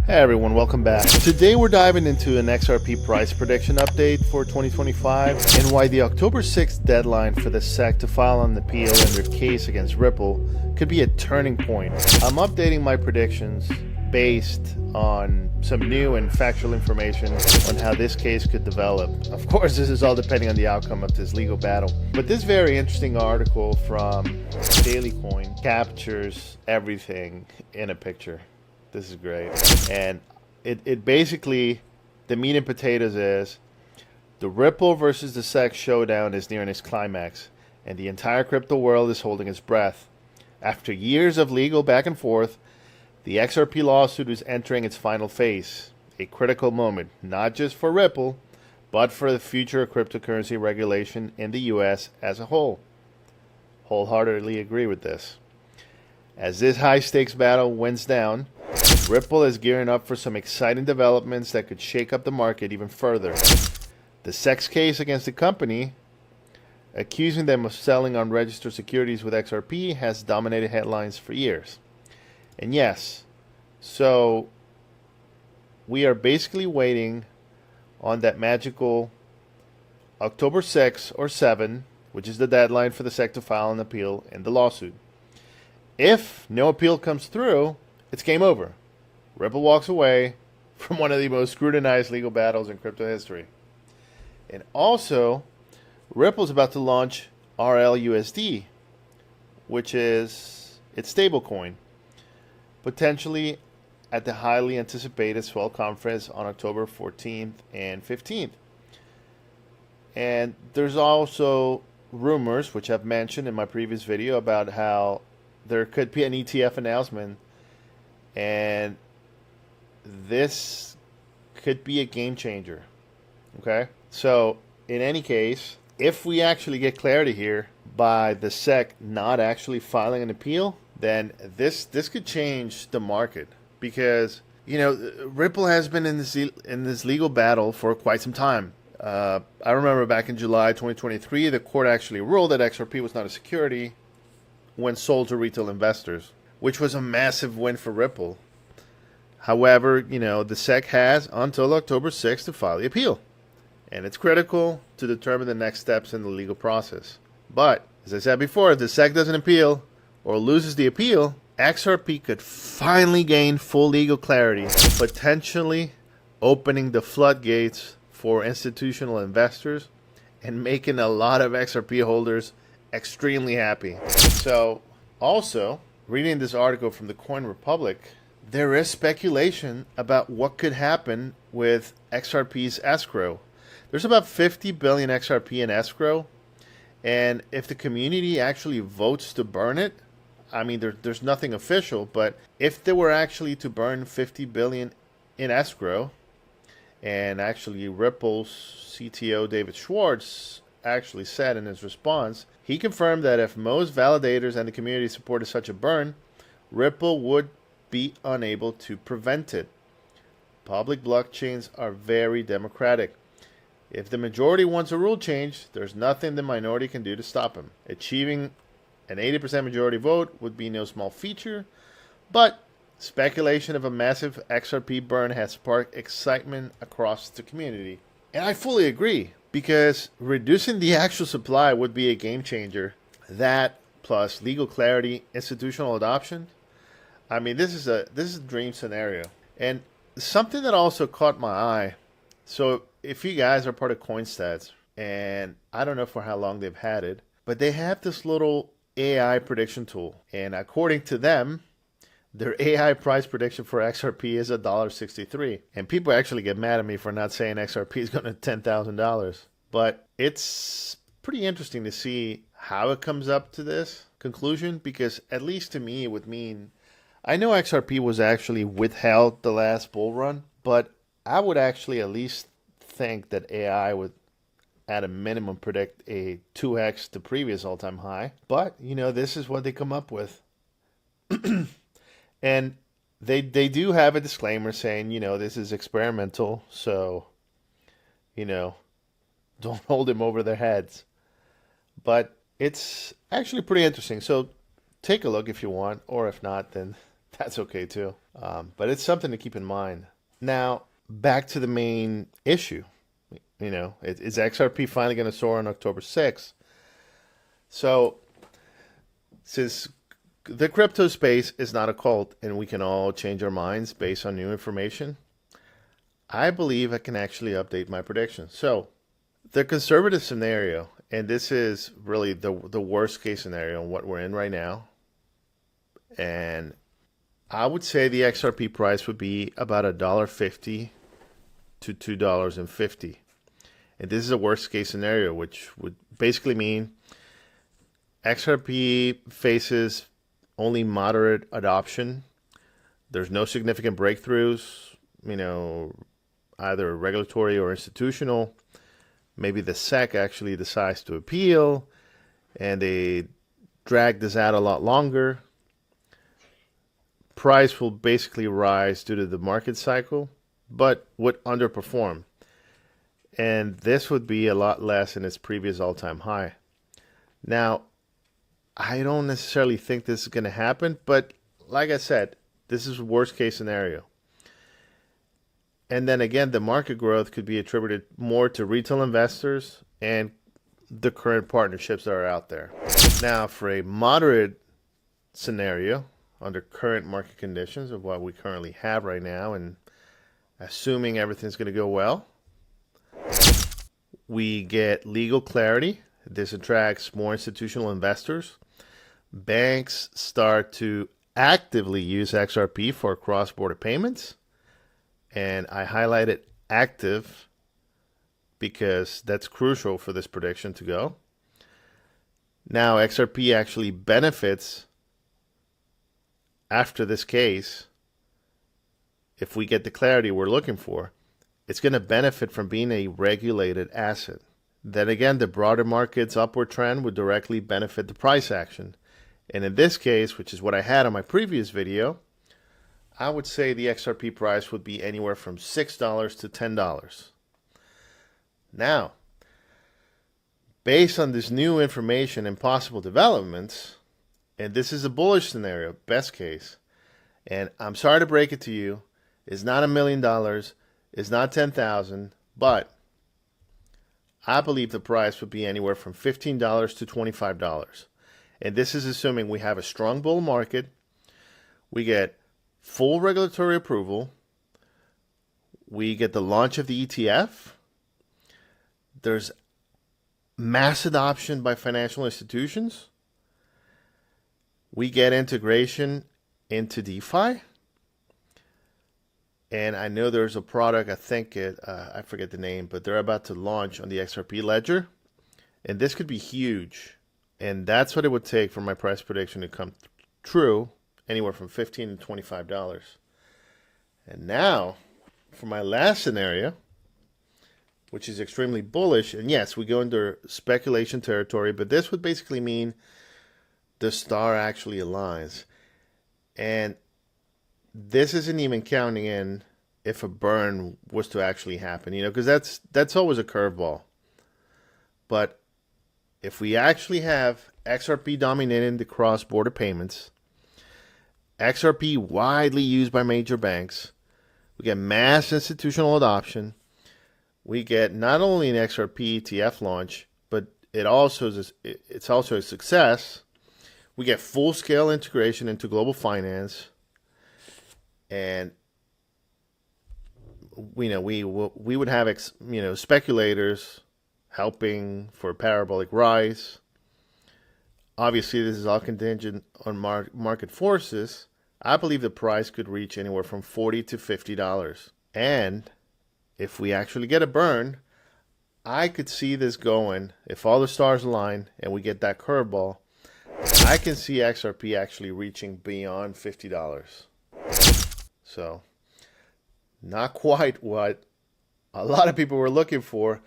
Hey everyone, welcome back. Today we're diving into an XRP price prediction update for 2025 and why the October 6th deadline for the SEC to file an appeal in their case against Ripple could be a turning point. I'm updating my predictions based on some new and factual information on how this case could develop. Of course, this is all depending on the outcome of this legal battle. But this very interesting article from Daily Coin captures everything in a picture. This is great. And it basically, the meat and potatoes is the Ripple versus the SEC showdown is nearing its climax, and the entire crypto world is holding its breath. After years of legal back and forth, the XRP lawsuit is entering its final phase, a critical moment, not just for Ripple, but for the future of cryptocurrency regulation in the US as a whole. Wholeheartedly agree with this. As this high-stakes battle winds down, Ripple is gearing up for some exciting developments that could shake up the market even further. The SEC's case against the company, accusing them of selling unregistered securities with XRP, has dominated headlines for years. And yes, so we are basically waiting on that magical October 6 or 7, which is the deadline for the SEC to file an appeal in the lawsuit. If no appeal comes through, it's game over. Ripple walks away from one of the most scrutinized legal battles in crypto history. And also, Ripple's about to launch RLUSD, which is its stablecoin, potentially at the highly anticipated Swell Conference on October 14th and 15th. And there's also rumors, which I've mentioned in my previous video, about how there could be an ETF announcement, and this could be a game changer. Okay? So, in any case, if we actually get clarity here by the SEC not actually filing an appeal, then this could change the market, because Ripple has been in this legal battle for quite some time. I remember back in July 2023, the court actually ruled that XRP was not a security when sold to retail investors, which was a massive win for Ripple. However, the SEC has until October 6th to file the appeal, and it's critical to determine the next steps in the legal process. But, as I said before, if the SEC doesn't appeal or loses the appeal, XRP could finally gain full legal clarity, potentially opening the floodgates for institutional investors and making a lot of XRP holders extremely happy. So, also, reading this article from the Coin Republic, there is speculation about what could happen with XRP's escrow. There's about 50 billion XRP in escrow, and if the community actually votes to burn it, I mean, there's nothing official, but if they were actually to burn 50 billion in escrow, and actually Ripple's CTO David Schwartz actually said in his response, he confirmed that if most validators and the community supported such a burn, Ripple would be unable to prevent it. Public blockchains are very democratic. If the majority wants a rule change, there's nothing the minority can do to stop them. Achieving an 80% majority vote would be no small feature, but speculation of a massive XRP burn has sparked excitement across the community. And I fully agree, because reducing the actual supply would be a game changer. That plus legal clarity, institutional adoption. I mean, this is a dream scenario. And something that also caught my eye. So if you guys are part of CoinStats, and I don't know for how long they've had it, but they have this little AI prediction tool. And according to them, their AI price prediction for XRP is $1.63. And people actually get mad at me for not saying XRP is going to $10,000. But it's pretty interesting to see how it comes up to this conclusion, because at least to me it would mean, I know XRP was actually withheld the last bull run, but I would actually at least think that AI would at a minimum predict a 2x the previous all-time high. But, this is what they come up with. And they do have a disclaimer saying, this is experimental, so, don't hold them over their heads. But it's actually pretty interesting. So take a look if you want, or if not, then that's okay too. But it's something to keep in mind. Now, back to the main issue. Is XRP finally going to soar on October 6th? So, since the crypto space is not a cult and we can all change our minds based on new information, I believe I can actually update my prediction. So, the conservative scenario, and this is really the worst case scenario in what we're in right now, and I would say the XRP price would be about $1.50 to $2.50. And this is a worst case scenario, which would basically mean XRP faces only moderate adoption. There's no significant breakthroughs, either regulatory or institutional. Maybe the SEC actually decides to appeal and they drag this out a lot longer. Price will basically rise due to the market cycle, but would underperform. And this would be a lot less than its previous all-time high. Now, I don't necessarily think this is going to happen, but like I said, this is a worst case scenario. And then again, the market growth could be attributed more to retail investors and the current partnerships that are out there. Now, for a moderate scenario, under current market conditions of what we currently have right now, and assuming everything's going to go well, we get legal clarity. This attracts more institutional investors. Banks start to actively use XRP for cross-border payments. And I highlighted active because that's crucial for this prediction to go. Now, XRP actually benefits after this case. If we get the clarity we're looking for, it's going to benefit from being a regulated asset. Then again, the broader market's upward trend would directly benefit the price action. And in this case, which is what I had on my previous video, I would say the XRP price would be anywhere from $6 to $10. Now, based on this new information and possible developments, and this is a bullish scenario, best case, and I'm sorry to break it to you, it's not $1 million, it's not 10,000, but I believe the price would be anywhere from $15 to $25. And this is assuming we have a strong bull market, we get full regulatory approval, we get the launch of the ETF, there's mass adoption by financial institutions, we get integration into DeFi, and I know there's a product, I forget the name, but they're about to launch on the XRP ledger, and this could be huge. And that's what it would take for my price prediction to come true, anywhere from $15 to $25. And now, for my last scenario, which is extremely bullish, and yes, we go into speculation territory, but this would basically mean the star actually aligns. And this isn't even counting in if a burn was to actually happen, because that's always a curveball. But if we actually have XRP dominating the cross-border payments, XRP widely used by major banks, we get mass institutional adoption, we get not only an XRP ETF launch, but it's also a success. We get full-scale integration into global finance, and we would have speculators helping for a parabolic rise. Obviously, this is all contingent on market forces. I believe the price could reach anywhere from $40 to $50. And if we actually get a burn, I could see this going, if all the stars align and we get that curveball, I can see XRP actually reaching beyond $50. So, not quite what a lot of people were looking for.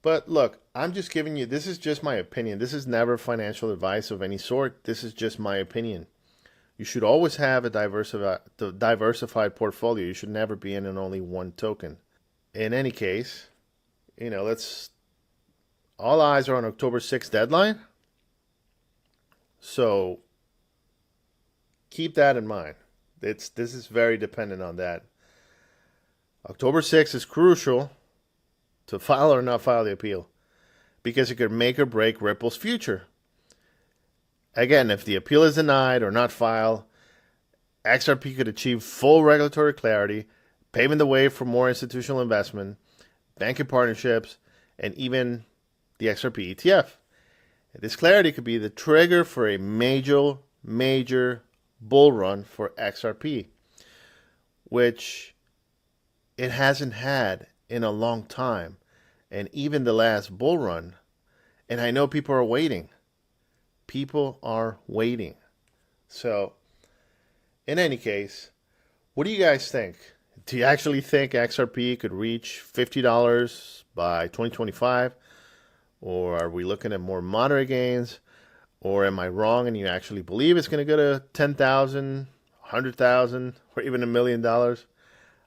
But look, I'm just giving you, this is just my opinion. This is never financial advice of any sort. This is just my opinion. You should always have a diversified portfolio. You should never be in only one token. In any case, all eyes are on October 6th deadline. So keep that in mind. This is very dependent on that. October 6th is crucial to file or not file the appeal because it could make or break Ripple's future. Again, if the appeal is denied or not filed, XRP could achieve full regulatory clarity, paving the way for more institutional investment, banking partnerships, and even the XRP ETF. This clarity could be the trigger for a major bull run for XRP, which it hasn't had in a long time, and even the last bull run. And I know people are waiting. People are waiting. So, in any case, what do you guys think? Do you actually think XRP could reach $50 by 2025? Or are we looking at more moderate gains? Or am I wrong and you actually believe it's going to go to 10,000, 100,000, or even $1 million?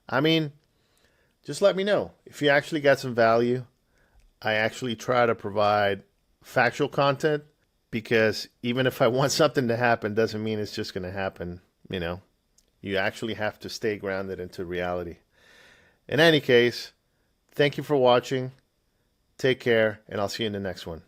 I mean, just let me know. If you actually got some value, I actually try to provide factual content, because even if I want something to happen, doesn't mean it's just going to happen, you know. You actually have to stay grounded into reality. In any case, thank you for watching. Take care, and I'll see you in the next one.